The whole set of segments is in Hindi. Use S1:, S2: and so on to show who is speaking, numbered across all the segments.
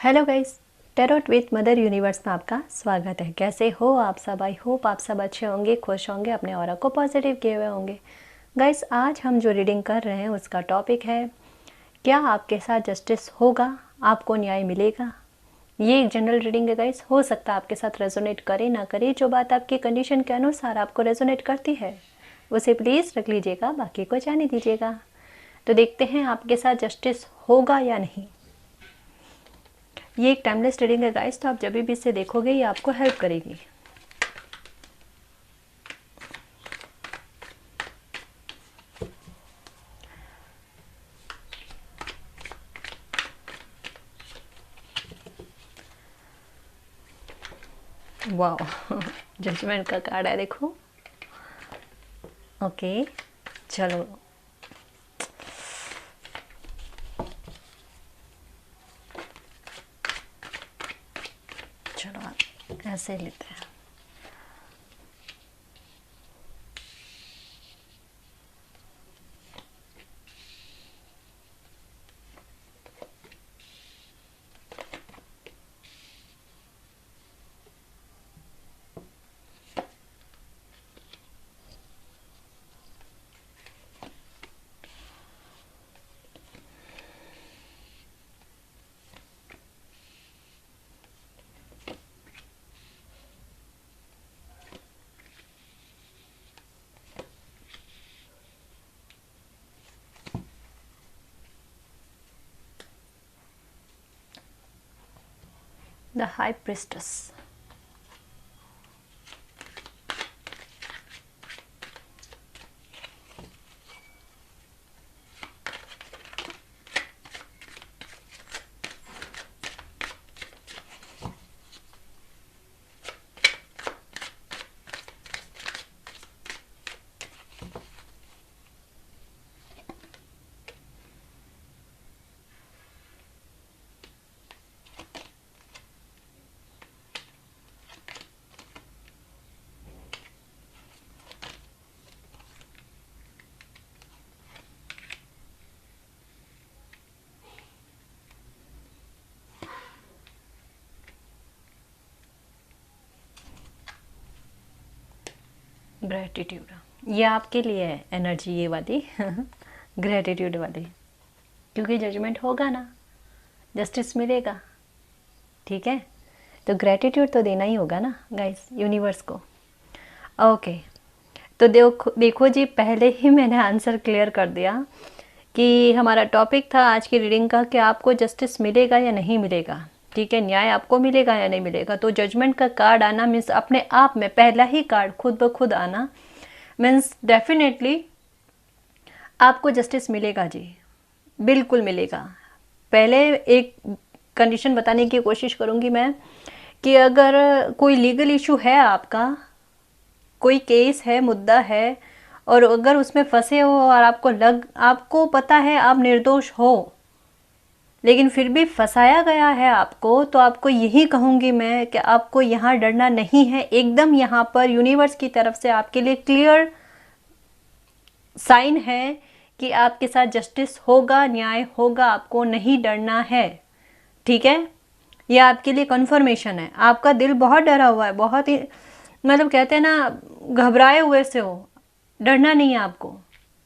S1: Hello guys, tarot with mother universe में आपका स्वागत है। कैसे हो आप सब? आई होप आप सब अच्छे होंगे, खुश होंगे, अपने ऑरा को पॉजिटिव किए हुए होंगे। गाइस, आज हम जो रीडिंग कर रहे हैं उसका टॉपिक है, क्या आपके साथ जस्टिस होगा, आपको न्याय मिलेगा। ये एक जनरल रीडिंग है गाइस, हो सकता है आपके साथ रेजोनेट करे ना करे। जो बात आपकी कंडीशन के अनुसार आपको रेजोनेट करती है उसे प्लीज़ रख लीजिएगा, बाकी को जाने दीजिएगा। तो देखते हैं आपके साथ जस्टिस होगा या नहीं। ये एक टाइमलेस रीडिंग है गाइस, तो आप जब भी इसे देखोगे ये आपको हेल्प करेगी। वाह, जजमेंट का कार्ड है, देखो। ओके, चलो चलो आप ऐसे लेते हैं। The High Priestess. ग्रेटिट्यूड, ये आपके लिए है एनर्जी, ये वाली ग्रेटिट्यूड वाली, क्योंकि जजमेंट होगा ना, जस्टिस मिलेगा। ठीक है, तो ग्रेटिट्यूड तो देना ही होगा ना गाइस यूनिवर्स को। ओके, तो देखो जी, पहले ही मैंने आंसर क्लियर कर दिया कि हमारा टॉपिक था आज की रीडिंग का कि आपको जस्टिस मिलेगा या नहीं मिलेगा। ठीक है, न्याय आपको मिलेगा या नहीं मिलेगा। तो जजमेंट का कार्ड आना मीन्स अपने आप में पहला ही कार्ड खुद ब खुद आना मीन्स डेफिनेटली आपको जस्टिस मिलेगा जी, बिल्कुल मिलेगा। पहले एक कंडीशन बताने की कोशिश करूंगी मैं कि अगर कोई लीगल इशू है, आपका कोई केस है, मुद्दा है, और अगर उसमें फंसे हो और आपको पता है आप निर्दोष हो, लेकिन फिर भी फंसाया गया है आपको, तो आपको यही कहूँगी मैं कि आपको यहाँ डरना नहीं है। एकदम यहाँ पर यूनिवर्स की तरफ से आपके लिए क्लियर साइन है कि आपके साथ जस्टिस होगा, न्याय होगा, आपको नहीं डरना है। ठीक है, यह आपके लिए कंफर्मेशन है। आपका दिल बहुत डरा हुआ है, बहुत ही मतलब कहते हैं ना, घबराए हुए से हो, डरना नहीं है आपको।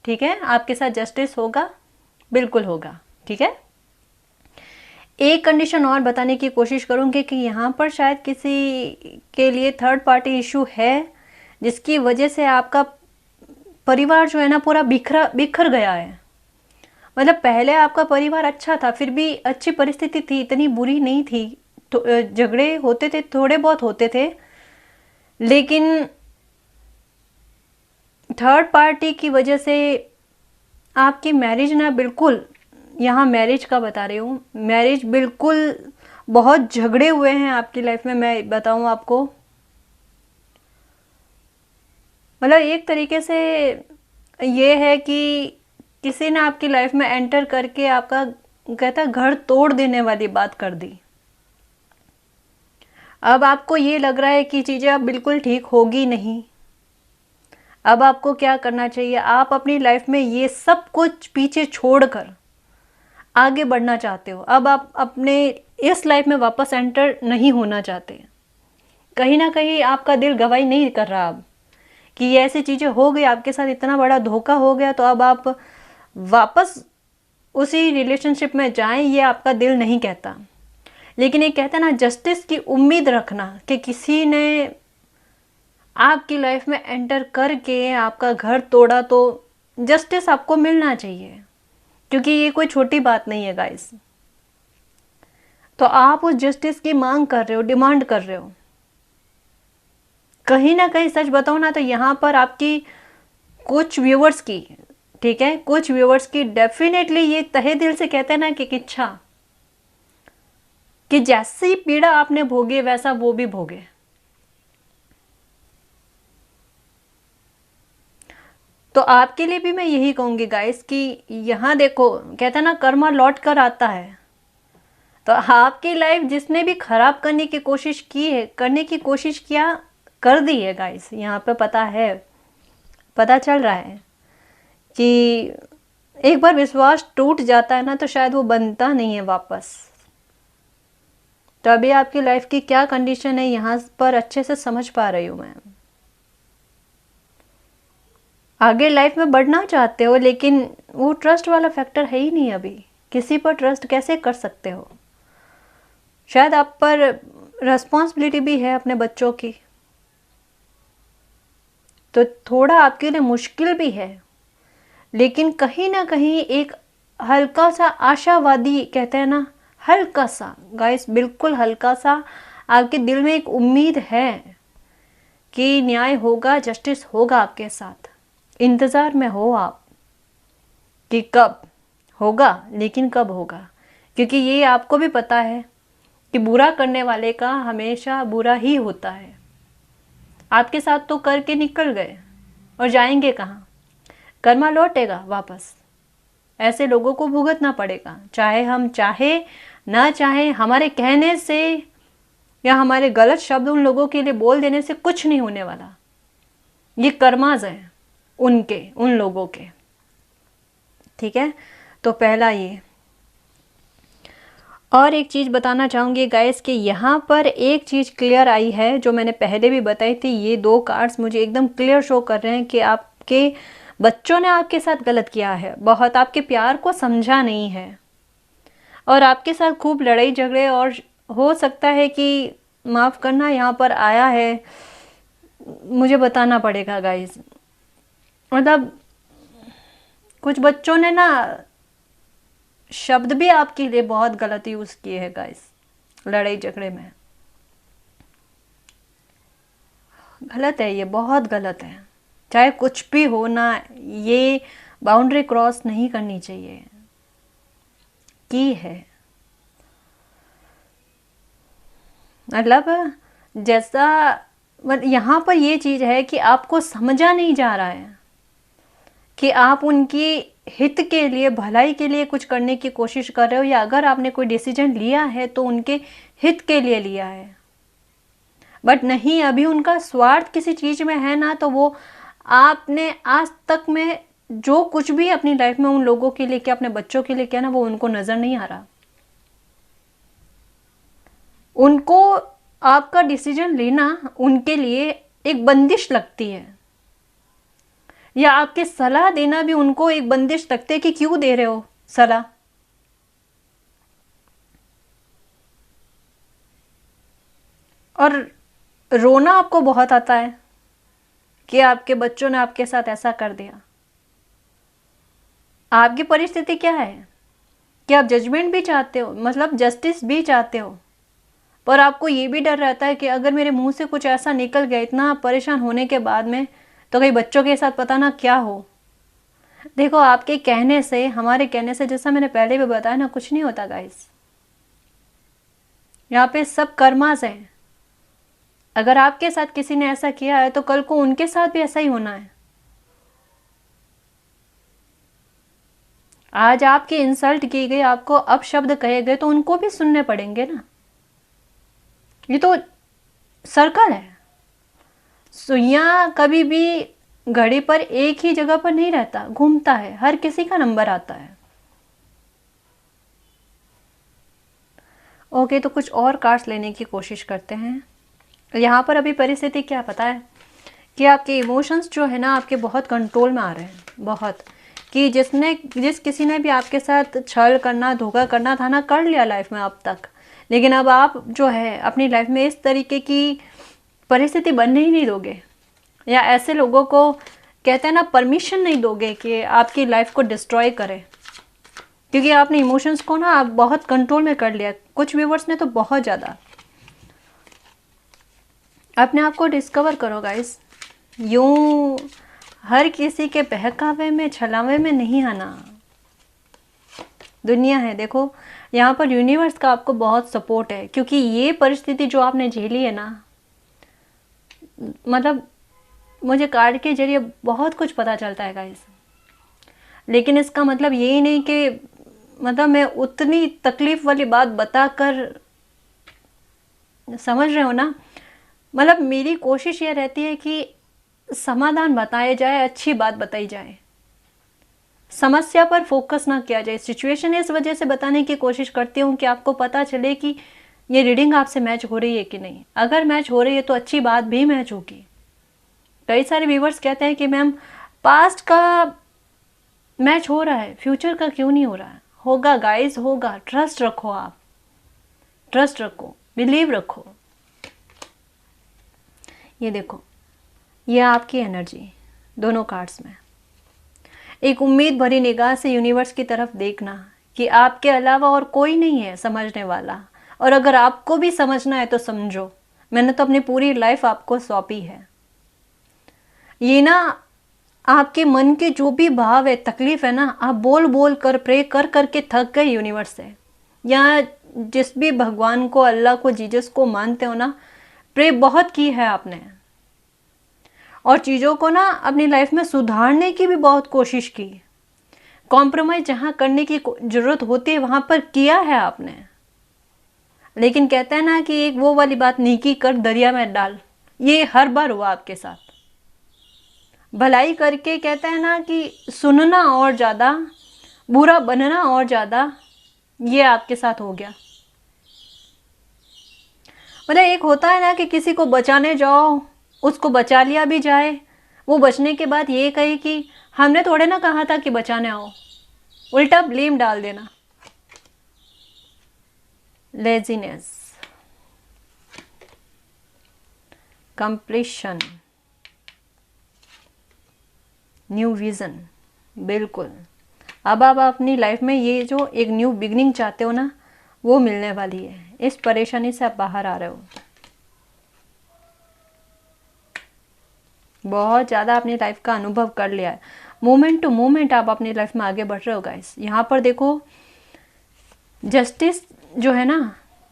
S1: ठीक है, आपके साथ जस्टिस होगा, बिल्कुल होगा। ठीक है, एक कंडीशन और बताने की कोशिश करूंगी कि यहाँ पर शायद किसी के लिए थर्ड पार्टी इशू है, जिसकी वजह से आपका परिवार जो है ना पूरा बिखर गया है। मतलब पहले आपका परिवार अच्छा था, फिर भी अच्छी परिस्थिति थी, इतनी बुरी नहीं थी। तो झगड़े होते थे, थोड़े बहुत होते थे, लेकिन थर्ड पार्टी की वजह से आपकी मैरिज ना, बिल्कुल यहाँ मैरिज का बता रही हूँ, मैरिज बिल्कुल बहुत झगड़े हुए हैं आपकी लाइफ में। मैं बताऊँ आपको, मतलब एक तरीके से ये है कि किसी ने आपकी लाइफ में एंटर करके आपका कहता घर तोड़ देने वाली बात कर दी। अब आपको ये लग रहा है कि चीज़ें अब बिल्कुल ठीक होगी नहीं। अब आपको क्या करना चाहिए, आप अपनी लाइफ में ये सब कुछ पीछे छोड़कर आगे बढ़ना चाहते हो, अब आप अपने इस लाइफ में वापस एंटर नहीं होना चाहते। कहीं ना कहीं आपका दिल गवाही नहीं कर रहा अब कि ये ऐसी चीज़ें हो गई, आपके साथ इतना बड़ा धोखा हो गया, तो अब आप वापस उसी रिलेशनशिप में जाएं, ये आपका दिल नहीं कहता। लेकिन ये कहता है ना, जस्टिस की उम्मीद रखना कि किसी ने आपकी लाइफ में एंटर करके आपका घर तोड़ा तो जस्टिस आपको मिलना चाहिए, क्योंकि ये कोई छोटी बात नहीं है गाइस। तो आप उस जस्टिस की मांग कर रहे हो, डिमांड कर रहे हो। कहीं ना कहीं सच बताओ ना, तो यहाँ पर आपकी कुछ व्यूवर्स की, ठीक है, कुछ व्यूवर्स की डेफिनेटली ये तहे दिल से कहते हैं ना कि इच्छा कि जैसी पीड़ा आपने भोगी वैसा वो भी भोगे। तो आपके लिए भी मैं यही कहूंगी गाइस कि यहाँ देखो, कहते हैं ना कर्मा लौट कर आता है। तो आपकी लाइफ जिसने भी खराब करने की कोशिश की है, करने की कोशिश किया, कर दी है गाइस। यहाँ पे पता है, पता चल रहा है कि एक बार विश्वास टूट जाता है ना, तो शायद वो बनता नहीं है वापस। तो अभी आपकी लाइफ की क्या कंडीशन है यहाँ पर अच्छे से समझ पा रही हूँ मैं। आगे लाइफ में बढ़ना चाहते हो, लेकिन वो ट्रस्ट वाला फैक्टर है ही नहीं अभी। किसी पर ट्रस्ट कैसे कर सकते हो? शायद आप पर रिस्पॉन्सिबिलिटी भी है अपने बच्चों की, तो थोड़ा आपके लिए मुश्किल भी है। लेकिन कहीं ना कहीं एक हल्का सा आशावादी, कहते हैं ना, हल्का सा गाइस, बिल्कुल हल्का सा आपके दिल में एक उम्मीद है कि न्याय होगा, जस्टिस होगा आपके साथ। इंतज़ार में हो आप कि कब होगा, लेकिन कब होगा, क्योंकि ये आपको भी पता है कि बुरा करने वाले का हमेशा बुरा ही होता है। आपके साथ तो करके निकल गए और जाएंगे कहाँ? कर्मा लौटेगा वापस। ऐसे लोगों को भुगतना पड़ेगा, चाहे हम चाहे ना चाहे। हमारे कहने से या हमारे गलत शब्द उन लोगों के लिए बोल देने से कुछ नहीं होने वाला। ये कर्माज है उनके, उन लोगों के, ठीक है। तो पहला ये। और एक चीज़ बताना चाहूँगी गाइस कि यहाँ पर एक चीज़ क्लियर आई है जो मैंने पहले भी बताई थी। ये दो कार्ड्स मुझे एकदम क्लियर शो कर रहे हैं कि आपके बच्चों ने आपके साथ गलत किया है, बहुत आपके प्यार को समझा नहीं है और आपके साथ खूब लड़ाई झगड़े, और हो सकता है कि माफ़ करना यहाँ पर आया है, मुझे बताना पड़ेगा गाइस। मतलब कुछ बच्चों ने ना शब्द भी आपके लिए बहुत गलत यूज़ किए हैं गाइस, लड़ाई झगड़े में। गलत है, ये बहुत गलत है। चाहे कुछ भी हो ना, ये बाउंड्री क्रॉस नहीं करनी चाहिए की है। मतलब जैसा यहाँ पर ये चीज़ है कि आपको समझा नहीं जा रहा है कि आप उनकी हित के लिए, भलाई के लिए कुछ करने की कोशिश कर रहे हो, या अगर आपने कोई डिसीजन लिया है तो उनके हित के लिए लिया है। बट नहीं, अभी उनका स्वार्थ किसी चीज़ में है ना, तो वो आपने आज तक में जो कुछ भी अपनी लाइफ में उन लोगों के लिए किया, अपने बच्चों के लिए किया ना, वो उनको नज़र नहीं आ रहा। उनको आपका डिसीजन लेना उनके लिए एक बंदिश लगती है, या आपके सलाह देना भी उनको एक बंदिश लगती है कि क्यों दे रहे हो सलाह। और रोना आपको बहुत आता है कि आपके बच्चों ने आपके साथ ऐसा कर दिया। आपकी परिस्थिति क्या है कि आप जजमेंट भी चाहते हो, मतलब जस्टिस भी चाहते हो, पर आपको ये भी डर रहता है कि अगर मेरे मुंह से कुछ ऐसा निकल गया इतना परेशान होने के बाद में, तो कहीं बच्चों के साथ पता ना क्या हो। देखो, आपके कहने से, हमारे कहने से, जैसा मैंने पहले भी बताया ना, कुछ नहीं होता गाइस। यहाँ पे सब कर्मास है। अगर आपके साथ किसी ने ऐसा किया है तो कल को उनके साथ भी ऐसा ही होना है। आज आपकी इंसल्ट की गई, आपको अपशब्द कहे गए, तो उनको भी सुनने पड़ेंगे ना। ये तो सर्कल है। सुइयां कभी भी घड़ी पर एक ही जगह पर नहीं रहता, घूमता है, हर किसी का नंबर आता है। ओके, तो कुछ और कार्ड्स लेने की कोशिश करते हैं। यहाँ पर अभी परिस्थिति क्या पता है कि आपके इमोशंस जो है ना आपके बहुत कंट्रोल में आ रहे हैं, बहुत, कि जिस किसी ने भी आपके साथ छल करना, धोखा करना था ना, कर लिया लाइफ में अब तक, लेकिन अब आप जो है अपनी लाइफ में इस तरीके की परिस्थिति बनने ही नहीं दोगे, या ऐसे लोगों को कहते हैं ना परमिशन नहीं दोगे कि आपकी लाइफ को डिस्ट्रॉय करे, क्योंकि आपने इमोशंस को ना आप बहुत कंट्रोल में कर लिया। कुछ व्यूवर्स ने तो बहुत ज़्यादा। अपने आप को डिस्कवर करो गाइस, यूं हर किसी के बहकावे में, छलावे में नहीं आना। दुनिया है, देखो यहाँ पर यूनिवर्स का आपको बहुत सपोर्ट है, क्योंकि ये परिस्थिति जो आपने झेली है ना, मतलब मुझे कार्ड के जरिए बहुत कुछ पता चलता है गाइस, लेकिन इसका मतलब यही नहीं कि मतलब मैं उतनी तकलीफ वाली बात बताकर, समझ रहे हो ना, मतलब मेरी कोशिश ये रहती है कि समाधान बताया जाए, अच्छी बात बताई जाए, समस्या पर फोकस ना किया जाए। सिचुएशन इस वजह से बताने की कोशिश करती हूँ कि आपको पता चले कि ये रीडिंग आपसे मैच हो रही है कि नहीं। अगर मैच हो रही है तो अच्छी बात भी मैच होगी। कई सारे व्यूवर्स कहते हैं कि मैम पास्ट का मैच हो रहा है, फ्यूचर का क्यों नहीं हो रहा है? होगा गाइस, होगा, ट्रस्ट रखो, आप ट्रस्ट रखो, बिलीव रखो। ये देखो, ये आपकी एनर्जी दोनों कार्ड्स में। एक उम्मीद भरी निगाह से यूनिवर्स की तरफ देखना कि आपके अलावा और कोई नहीं है समझने वाला, और अगर आपको भी समझना है तो समझो, मैंने तो अपनी पूरी लाइफ आपको सौंपी है। ये ना आपके मन के जो भी भाव है, तकलीफ है ना, आप बोल बोल कर, प्रे कर करके थक गए यूनिवर्स से, या जिस भी भगवान को, अल्लाह को, जीसस को मानते हो ना, प्रे बहुत की है आपने, और चीज़ों को ना अपनी लाइफ में सुधारने की भी बहुत कोशिश की। कॉम्प्रोमाइज़ जहाँ करने की ज़रूरत होती है वहाँ पर किया है आपने, लेकिन कहते हैं ना कि एक वो वाली बात, नेकी कर दरिया में डाल, ये हर बार हुआ आपके साथ। भलाई करके कहते हैं ना कि सुनना और ज़्यादा, बुरा बनना और ज़्यादा, ये आपके साथ हो गया। मतलब एक होता है ना कि किसी को बचाने जाओ, उसको बचा लिया भी जाए, वो बचने के बाद ये कहे कि हमने थोड़े ना कहा था कि बचाने आओ, उल्टा ब्लेम डाल देना। Laziness, completion, new vision. बिल्कुल, अब आप अपनी लाइफ में ये जो एक न्यू बिगनिंग चाहते हो ना, वो मिलने वाली है। इस परेशानी से आप बाहर आ रहे हो। बहुत ज़्यादा अपनी लाइफ का अनुभव कर लिया है। मोमेंट टू मोमेंट आप अपनी लाइफ में आगे बढ़ रहे हो गाइस। यहाँ पर देखो, जस्टिस जो है ना,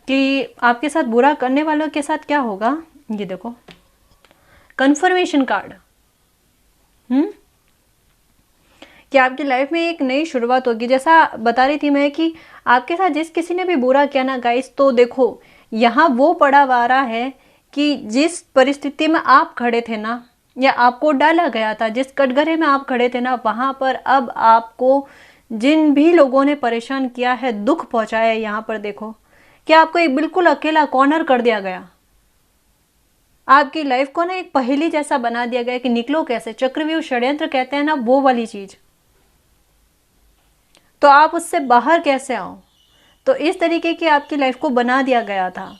S1: कि आपके साथ बुरा करने वालों के साथ क्या होगा, ये देखो, कन्फर्मेशन कार्ड। कि आपकी लाइफ में एक नई शुरुआत होगी। जैसा बता रही थी मैं कि आपके साथ जिस किसी ने भी बुरा किया ना गाइस, तो देखो यहाँ वो पड़ा वारा है कि जिस परिस्थिति में आप खड़े थे ना, या आपको डाला गया था, जिस कटघरे में आप खड़े थे ना, वहाँ पर अब आपको जिन भी लोगों ने परेशान किया है, दुख पहुँचाया है, यहाँ पर देखो कि आपको एक बिल्कुल अकेला कॉर्नर कर दिया गया। आपकी लाइफ को ना एक पहेली जैसा बना दिया गया कि निकलो कैसे, चक्रव्यूह षड्यंत्र कहते हैं ना, वो वाली चीज़। तो आप उससे बाहर कैसे आओ? तो इस तरीके की आपकी लाइफ को बना दिया गया था।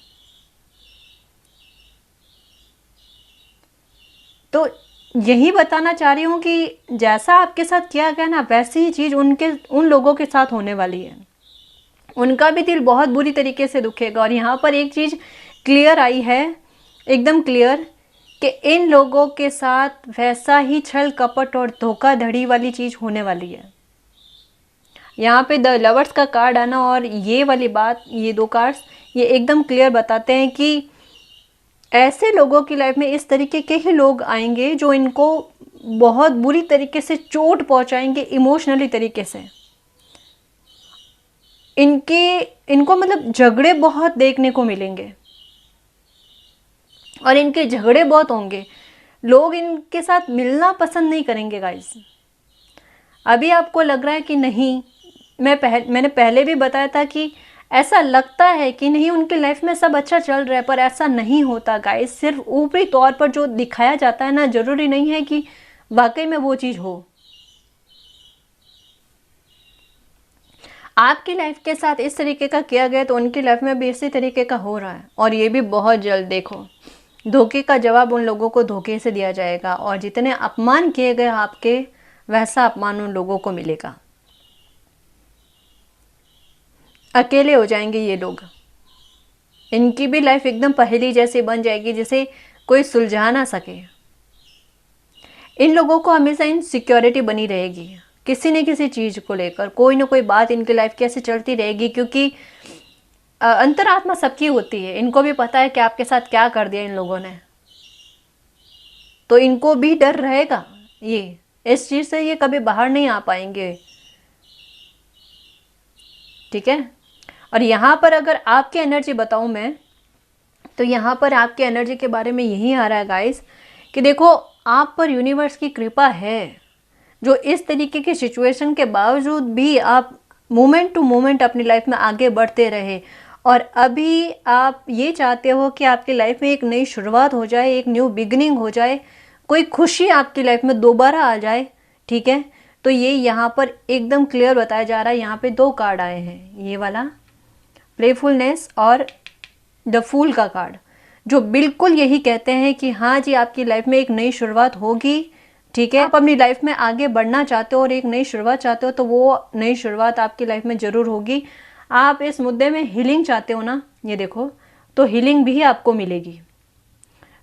S1: तो यही बताना चाह रही हूँ कि जैसा आपके साथ किया गया ना, वैसी ही चीज़ उन लोगों के साथ होने वाली है। उनका भी दिल बहुत बुरी तरीके से दुखेगा। और यहाँ पर एक चीज़ क्लियर आई है, एकदम क्लियर, कि इन लोगों के साथ वैसा ही छल कपट और धोखाधड़ी वाली चीज़ होने वाली है। यहाँ पे द लवर्स का कार्ड आना और ये वाली बात, ये दो कार्ड्स, ये एकदम क्लियर बताते हैं कि ऐसे लोगों की लाइफ में इस तरीके के ही लोग आएंगे जो इनको बहुत बुरी तरीके से चोट पहुंचाएंगे, इमोशनली तरीके से। इनको मतलब झगड़े बहुत देखने को मिलेंगे, और इनके झगड़े बहुत होंगे। लोग इनके साथ मिलना पसंद नहीं करेंगे गाइस। अभी आपको लग रहा है कि नहीं, मैंने पहले भी बताया था कि ऐसा लगता है कि नहीं उनकी लाइफ में सब अच्छा चल रहा है, पर ऐसा नहीं होता गाइस। सिर्फ ऊपरी तौर पर जो दिखाया जाता है ना, जरूरी नहीं है कि वाकई में वो चीज़ हो। आपकी लाइफ के साथ इस तरीके का किया गया तो उनकी लाइफ में भी इसी तरीके का हो रहा है, और ये भी बहुत जल्द। देखो, धोखे का जवाब उन लोगों को धोखे से दिया जाएगा, और जितने अपमान किए गए आपके, वैसा अपमान उन लोगों को मिलेगा। अकेले हो जाएंगे ये लोग, इनकी भी लाइफ एकदम पहेली जैसी बन जाएगी जिसे कोई सुलझा ना सके। इन लोगों को हमेशा इनसिक्योरिटी बनी रहेगी, किसी न किसी चीज़ को लेकर कोई ना कोई बात इनकी लाइफ की ऐसे चलती रहेगी, क्योंकि अंतरात्मा सबकी होती है। इनको भी पता है कि आपके साथ क्या कर दिया इन लोगों ने, तो इनको भी डर रहेगा ये, इस चीज़ से ये कभी बाहर नहीं आ पाएंगे। ठीक है। और यहाँ पर अगर आपकी एनर्जी बताऊँ मैं, तो यहाँ पर आपकी एनर्जी के बारे में यही आ रहा है गाइस कि देखो, आप पर यूनिवर्स की कृपा है, जो इस तरीके की सिचुएशन के बावजूद भी आप मोमेंट टू मोमेंट अपनी लाइफ में आगे बढ़ते रहे। और अभी आप ये चाहते हो कि आपकी लाइफ में एक नई शुरुआत हो जाए, एक न्यू बिगिनिंग हो जाए, कोई खुशी आपकी लाइफ में दोबारा आ जाए। ठीक है। तो ये यहाँ पर एकदम क्लियर बताया जा रहा है। यहाँ पे 2 कार्ड आए हैं, ये वाला प्लेफुलनेस और द फूल का कार्ड, जो बिल्कुल यही कहते हैं कि हाँ जी, आपकी लाइफ में एक नई शुरुआत होगी। ठीक है। आप अपनी लाइफ में आगे बढ़ना चाहते हो और एक नई शुरुआत चाहते हो, तो वो नई शुरुआत आपकी लाइफ में ज़रूर होगी। आप इस मुद्दे में हीलिंग चाहते हो ना, ये देखो, तो हीलिंग भी आपको मिलेगी।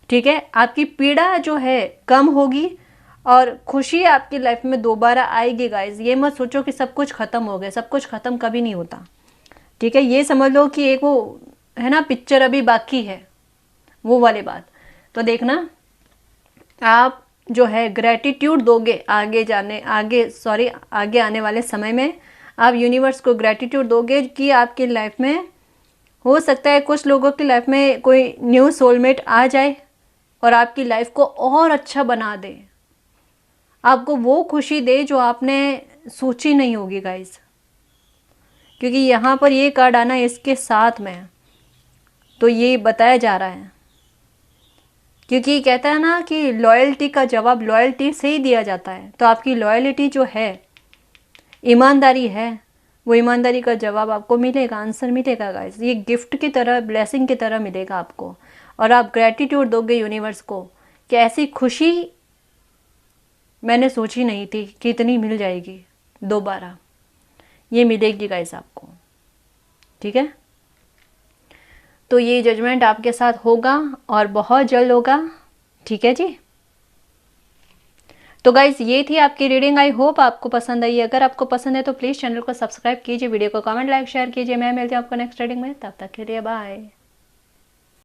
S1: ठीक है। आपकी पीड़ा जो है कम होगी और खुशी आपकी लाइफ में दोबारा आएगी गाइज। ये मत सोचो कि सब कुछ ख़त्म हो गया, सब कुछ ख़त्म कभी नहीं होता। ठीक है। ये समझ लो कि एक वो है ना, पिक्चर अभी बाकी है, वो वाली बात। तो देखना, आप जो है ग्रैटिट्यूड दोगे आगे आने वाले समय में आप यूनिवर्स को ग्रैटिट्यूड दोगे कि आपकी लाइफ में हो सकता है कुछ लोगों की लाइफ में कोई न्यू सोलमेट आ जाए और आपकी लाइफ को और अच्छा बना दे, आपको वो खुशी दे जो आपने सोची नहीं होगी गाइस। क्योंकि यहाँ पर ये कार्ड आना इसके साथ में, तो ये बताया जा रहा है, क्योंकि कहता है ना कि लॉयल्टी का जवाब लॉयल्टी से ही दिया जाता है। तो आपकी लॉयल्टी जो है, ईमानदारी है, वो ईमानदारी का जवाब आपको मिलेगा, आंसर मिलेगा गाइस। ये गिफ्ट की तरह, ब्लेसिंग की तरह मिलेगा आपको। और आप ग्रैटिट्यूड दोगे यूनिवर्स को कि ऐसी खुशी मैंने सोची नहीं थी कि इतनी मिल जाएगी दोबारा, ये मिलेगी गाइस आपको। ठीक है। तो ये जजमेंट आपके साथ होगा और बहुत जल्द होगा। ठीक है जी। तो गाइज, ये थी आपकी रीडिंग। आई होप आपको पसंद आई। अगर आपको पसंद है तो प्लीज़ चैनल को सब्सक्राइब कीजिए, वीडियो को कमेंट, लाइक, शेयर कीजिए। मैं मिलती हूँ आपको नेक्स्ट रीडिंग में, तब तक के लिए बाय।